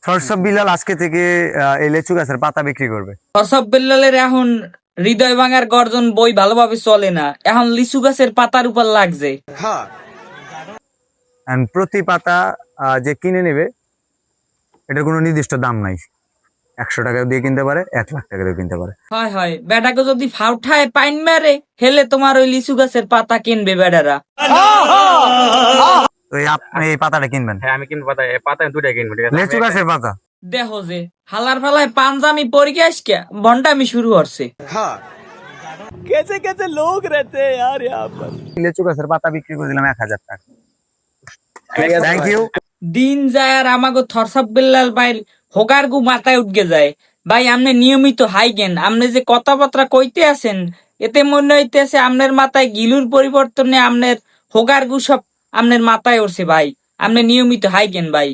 থরসব বিলাল আজকে থেকে এই লেচু গাছের পাতা বিক্রি করবে। থরসব বিল্লালের এখন হৃদয় ভাঙার গর্জন বই ভালোভাবে চলে না, এখন লিচু গাছের পাতার উপর লাগছে। And প্রতি পাতা যে কিনে নেবে এটার কোনো নির্দিষ্ট দাম নাই। 100 টাকা দিয়ে কিনতে পারে, 1 লাখ টাকা দিয়ে কিনতে পারে। হয় হয়, বেটাকে যদি ফাউঠায় পাইন মারে হেলে তোমার ওই লিচু গাছের পাতা কিনবে বেটারা। তো আপনি এই পাতাটা কিনবেন? হ্যাঁ আমি কিনবো, পাতা দুটাই কিনবো, ঠিক আছে? লেচু গাছের পাতা। দেখো যে হালার ফালায় পাঞ্জামি পরীক্ষা আজকে ভন্ডামি শুরু হচ্ছে। লেচু গাছের পাতা বিক্রি করে দিলাম 1000 টাকা। Thank you. দিন যায় আর আমাকে থরসব বিল্লাল ভাই হোকার গু মাথায় উঠকে যায়। ভাই আপনি নিয়মিত হাইগেন, আপনি যে কথাবার্তা কইতে আছেন এতে মনে হইতেছে আপনার মাথায় গিলুর পরিবর্তনে আপনার হোকার গু সব আপনার মাথায় উঠছে। ভাই আপনি নিয়মিত হাইগেন ভাই।